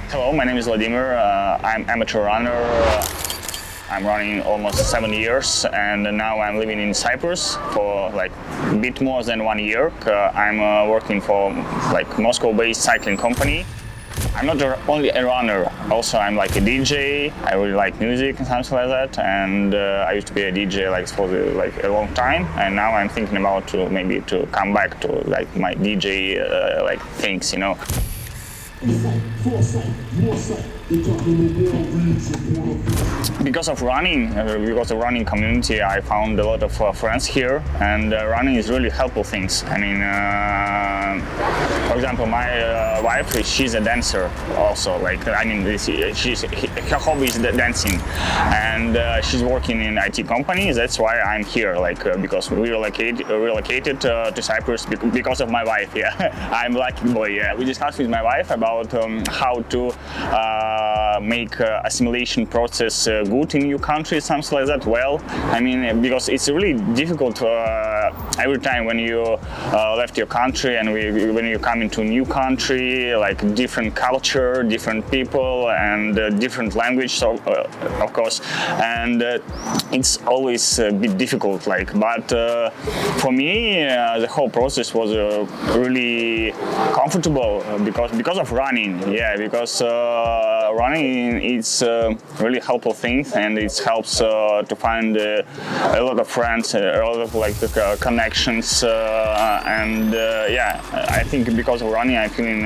Hello, my name is Vladimir. I'm amateur runner. I'm running almost 7 years, and now I'm living in Cyprus for like a bit more than 1 year. I'm working for like Moscow-based cycling company. I'm not only a runner, also I'm like a DJ. I really like music and something like that, and I used to be a DJ like for a long time, and now I'm thinking about to maybe to come back to like my DJ like things, you know. Because of running, because of running community, I found a lot of friends here, and running is really helpful things. I mean, for example, my wife, she's a dancer also. Like, I mean, her hobby is dancing, and she's working in IT company. That's why I'm here, like, because we relocated to Cyprus because of my wife. Yeah, I'm lucky boy. Yeah, we discussed with my wife about how to make assimilation process good in new country, something like that. Well, I mean, because it's really difficult every time when you left your country and when you come into a new country, like different culture, different people, and different language, so of course, and it's always a bit difficult. Like, but for me, the whole process was really comfortable because of running. Yeah, because running is really helpful thing, and it helps to find a lot of friends, a lot of like connections, and yeah, I think because of running, I'm feeling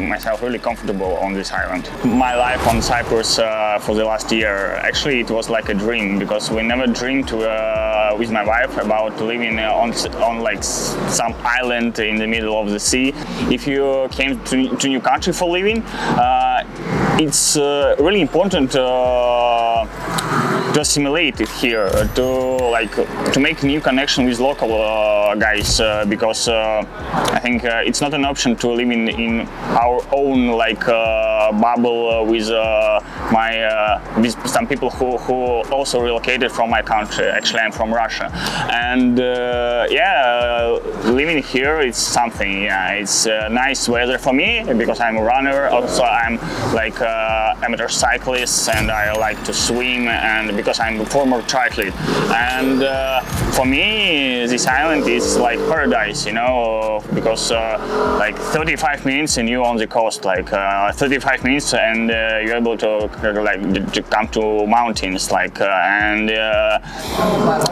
myself really comfortable on this island. My life on Cyprus for the last year, actually, it was like a dream, because we never dreamed with my wife about living on like some island in the middle of the sea. If you came to new country for living, it's really important to assimilate it here, to make new connection with local guys, because I think it's not an option to live in our own like bubble with with some people who also relocated from my country. Actually, I'm from Russia, and yeah, living here it's something. Yeah, it's nice weather for me because I'm a runner. Also, I'm like amateur cyclist, and I like to swim, and because I'm a former triathlete, and for me this island is like paradise, you know, because like 35 minutes and you're on the coast, like 35 minutes and you're able to come to mountains, like and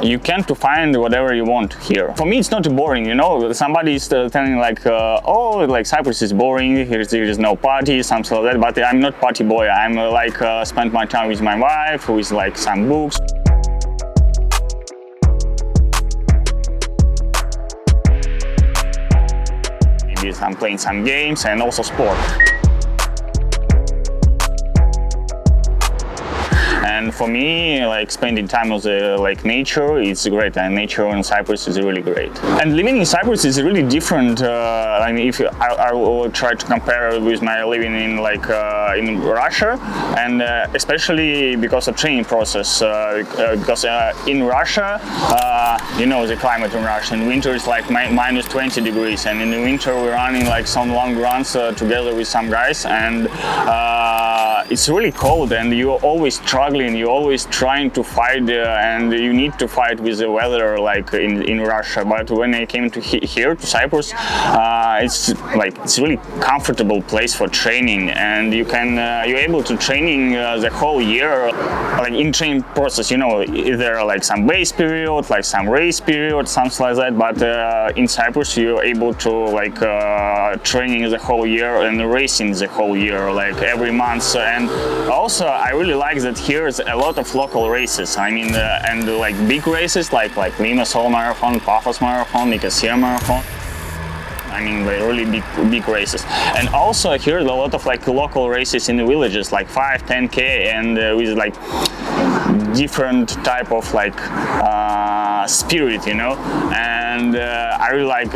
you can to find whatever you want here. For me it's not boring, you know. Somebody is telling like oh, like Cyprus is boring, there is no party, something like that, but I'm not party boy. I'm like spend my time with my wife, with like some books. Maybe I'm playing some games and also sport. And for me, like spending time with like nature, it's great, and nature in Cyprus is really great. And living in Cyprus is really different. I mean, if I will try to compare with my living in like in Russia, and especially because of training process. Because in Russia, you know the climate in Russia. In winter it's like minus 20 degrees, and in the winter we're running like some long runs together with some guys, and it's really cold, and you're always struggling, you're always trying to fight, and you need to fight with the weather like in Russia. But when I came to here to Cyprus, it's really comfortable place for training, and you're able to training the whole year, like in training process, you know, there are like some base period, like some race period, something like that. But in Cyprus you're able to like training the whole year and racing the whole year, like every month. And also I really like that here is a lot of local races. I mean, and like big races like Limassol Marathon, Paphos Marathon, Nicosia Marathon. I mean, like really big races. And also here a lot of like local races in the villages, like 5, 10K, and with like different type of like spirit, you know. And I really like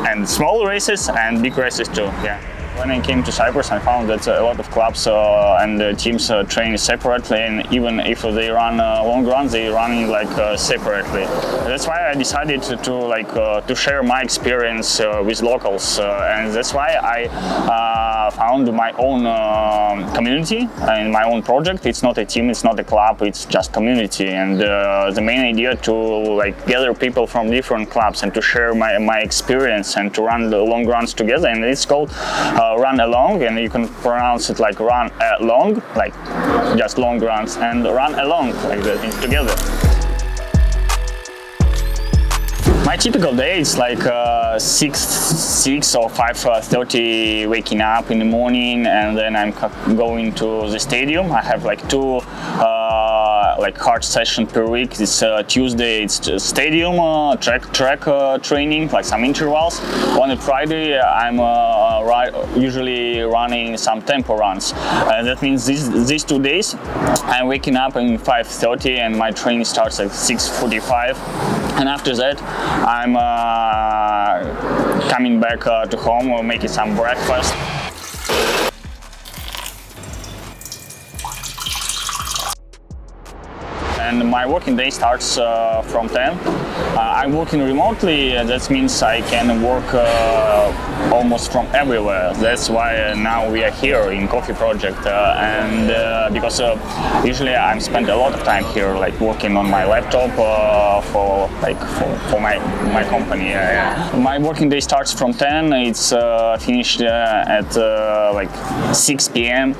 and small races and big races too. Yeah. When I came to Cyprus, I found that a lot of clubs and teams train separately, and even if they run long runs, they run like separately. That's why I decided to share my experience with locals, and that's why I found my own community and my own project. It's not a team, it's not a club, it's just community. And the main idea to gather people from different clubs and to share my experience and to run the long runs together. And it's called run along, and you can pronounce it like run along, like just long runs, and run along like that together. My typical day is like 6 or 5:30 waking up in the morning, and then I'm going to the stadium. I have like two hard sessions per week. This Tuesday it's stadium track training, like some intervals. On a Friday I'm usually running some tempo runs. That means these 2 days I'm waking up at 5:30 and my training starts at 6:45. And after that, I'm coming back to home, making some breakfast. And my working day starts from 10. I'm working remotely, that means I can work almost from everywhere. That's why now we are here in Coffee Project, and because usually I spend a lot of time here, like working on my laptop for my company. My working day starts from 10. It's finished at 6 p.m.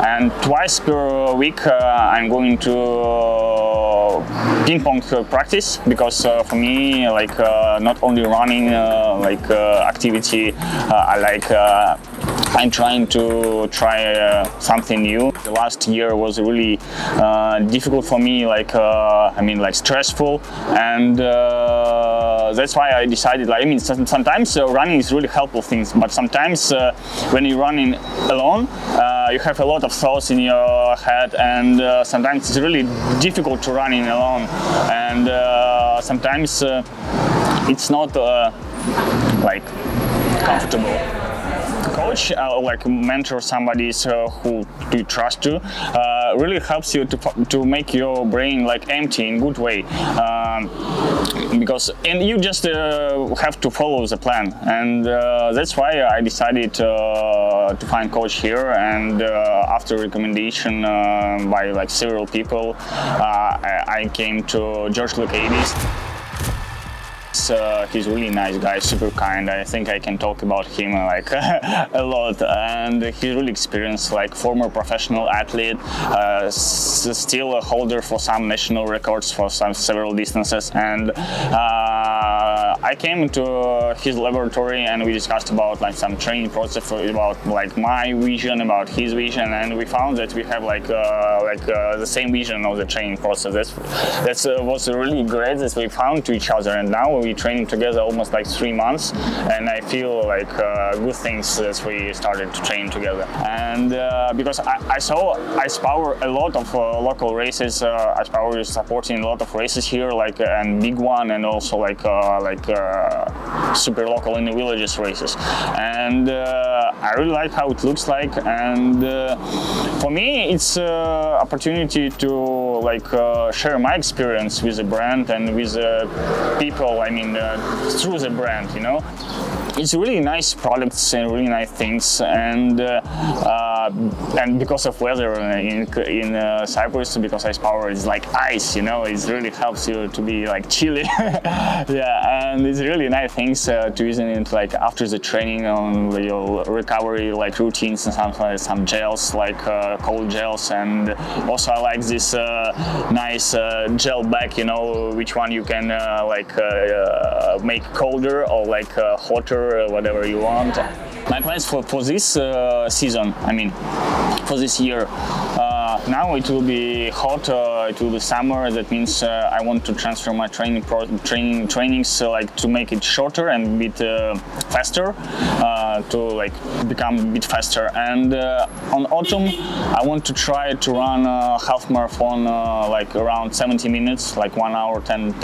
and twice per week I'm going to ping pong practice, because for me not only running activity, I'm trying to try something new. The last year was really difficult for me, stressful, and that's why I decided, sometimes running is really helpful things, but sometimes when you're running alone, you have a lot of thoughts in your head, and sometimes it's really difficult to run in alone, and sometimes it's not comfortable. Coach, mentor, somebody who you trust to, really helps you to make your brain empty in good way, and you just have to follow the plan, and that's why I decided to find coach here, and after recommendation by several people, I came to George Lucadis. He's a really nice guy, super kind. I think I can talk about him a lot, and he's really experienced, former professional athlete, still a holder for some national records for several distances, and I came into his laboratory and we discussed about some training process, about my vision, about his vision, and we found that we have the same vision of the training process. That was really great that we found to each other, and now we're training together almost 3 months, and I feel good things that we started to train together. And because I power a lot of local races, I power is supporting a lot of races here, and big one, and also super local in the villages races, and I really like how it looks like, and for me it's opportunity to share my experience with the brand and with people, through the brand, It's really nice products and really nice things, and because of weather in Cyprus, because ice power is like ice, it really helps you to be chilly. Yeah, and it's really nice things to using it after the training on your recovery routines, and some gels cold gels, and also I like this nice gel bag, which one you can make colder or hotter, whatever you want. My plans for this season, for this year, now it will be hot, it will be summer. That means I want to transfer my trainings to make it shorter and a bit faster, to become a bit faster. And on autumn, I want to try to run a half marathon, around 70 minutes, 1 hour 10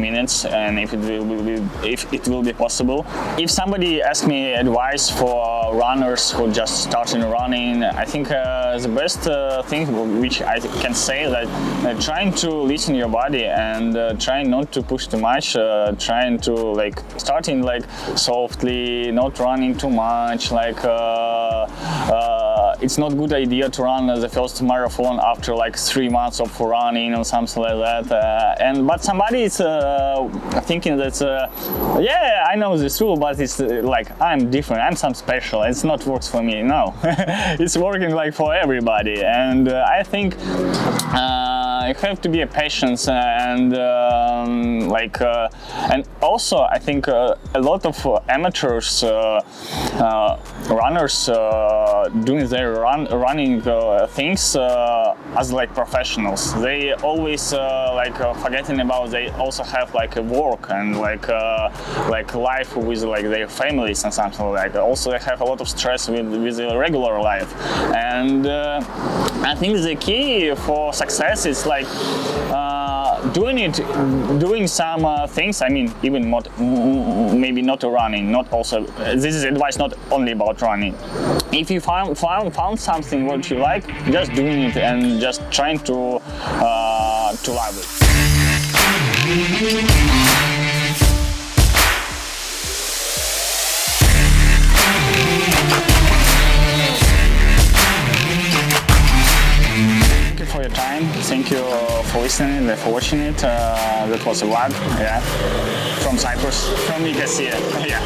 minutes, and if it will be possible. If somebody asks me advice for runners who just starting running. I think the best thing which I can say that trying to listen your body and trying not to push too much, trying to like starting like softly, not running too much, like it's not good idea to run the first marathon after like 3 months of running or something like that. But somebody is thinking that yeah, I know this rule, but it's like I'm different, I'm some special, it's not works for me. No, it's working like for everybody, and I think you have to be a patient and and also I think a lot of amateurs runners doing their running things as like professionals. They always forgetting about they also have like a work and like life with like their families and something like that. Also they have a lot of stress with their regular life, and I think the key for success is like doing some things. I mean, even not maybe not running, not also. This is advice not only about running. If you found something what you like, just doing it and just trying to love it. For your time, thank you for listening and for watching it. That was Vlad, yeah, from Cyprus, from Nicosia, yeah.